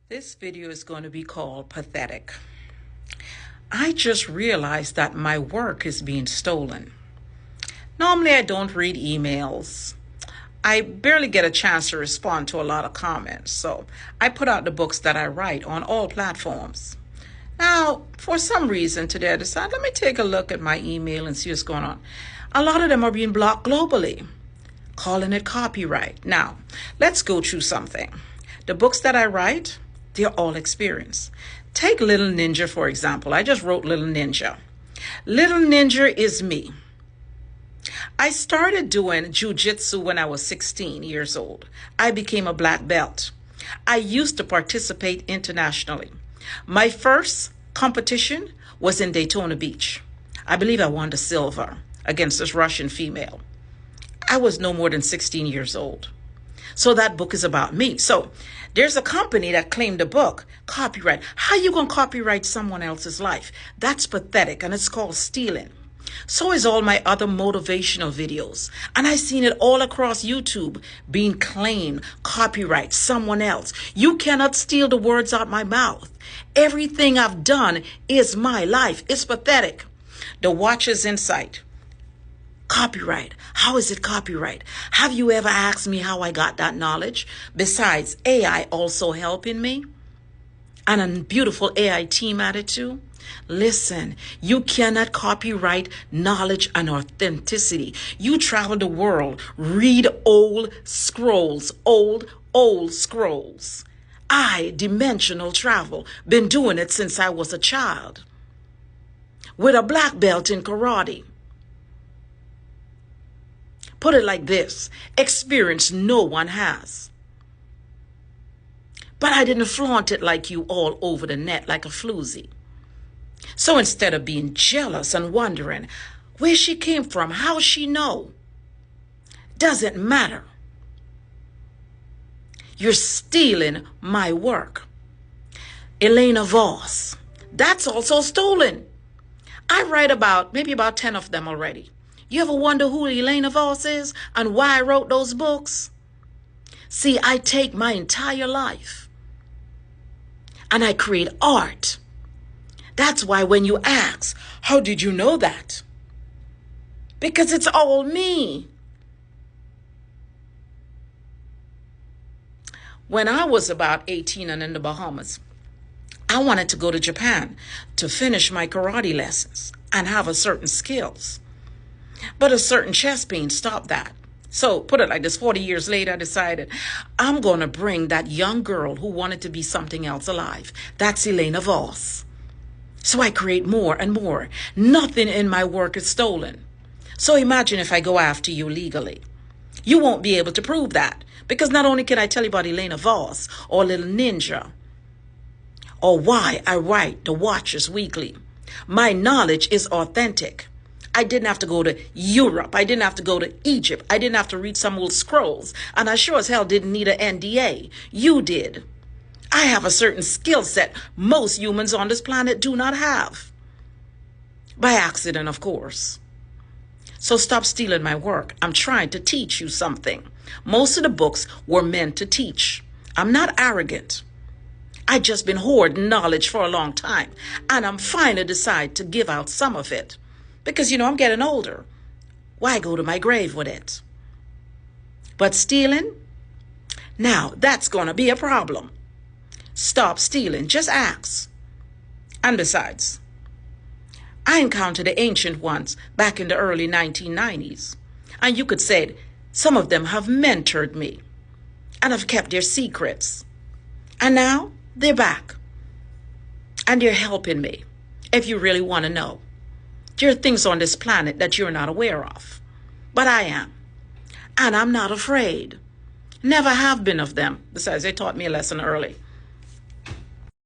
This video is going to be called Pathetic. I just realized that my work is being stolen. Normally, I don't read emails. I barely get a chance to respond to a lot of comments, so I put out the books that I write on all platforms. Now, for some reason today, I decided, let me take a look at my email and see what's going on. A lot of them are being blocked globally, calling it copyright. Now, let's go through something. The books that I write, they're all experience. Take Little Ninja, for example. I just wrote Little Ninja. Little Ninja is me. I started doing jiu-jitsu when I was 16 years old. I became a black belt. I used to participate internationally. My first competition was in Daytona Beach. I believe I won the silver against this Russian female. I was no more than 16 years old. So that book is about me. So there's a company that claimed the book, copyright. How you going to copyright someone else's life? That's pathetic, and it's called stealing. So is all my other motivational videos. And I've seen it all across YouTube being claimed, copyright, someone else. You cannot steal the words out my mouth. Everything I've done is my life. It's pathetic. The Watcher's Insight. Copyright. How is it copyright? Have you ever asked me how I got that knowledge? Besides AI also helping me and a beautiful AI team at it too. Listen, you cannot copyright knowledge and authenticity. You travel the world, read old scrolls, old scrolls. I, dimensional travel, been doing it since I was a child. With a black belt in karate. Put it like this, experience no one has. But I didn't flaunt it like you all over the net like a floozy. So instead of being jealous and wondering where she came from, how she know, doesn't matter. You're stealing my work. Elena Voss, that's also stolen. I write maybe about 10 of them already. You ever wonder who Elena Voss is and why I wrote those books? See, I take my entire life and I create art. That's why when you ask, how did you know that? Because it's all me. When I was about 18 and in the Bahamas, I wanted to go to Japan to finish my karate lessons and have a certain skills. But a certain chest pain stopped that. So put it like this, 40 years later, I decided I'm going to bring that young girl who wanted to be something else alive. That's Elena Voss. So I create more and more. Nothing in my work is stolen. So imagine if I go after you legally. You won't be able to prove that. Because not only can I tell you about Elena Voss or Little Ninja, or why I write the Watchers Weekly. My knowledge is authentic. I didn't have to go to Europe. I didn't have to go to Egypt. I didn't have to read some old scrolls. And I sure as hell didn't need an NDA. You did. I have a certain skill set most humans on this planet do not have. By accident, of course. So stop stealing my work. I'm trying to teach you something. Most of the books were meant to teach. I'm not arrogant. I just been hoarding knowledge for a long time. And I'm finally decide to give out some of it. Because, I'm getting older. Why go to my grave with it? But stealing? Now, that's going to be a problem. Stop stealing. Just ask. And besides, I encountered the ancient ones back in the early 1990s. And you could say some of them have mentored me and have kept their secrets. And now they're back. And they're helping me, if you really want to know. There are things on this planet that you're not aware of. But I am. And I'm not afraid. Never have been of them. Besides, they taught me a lesson early.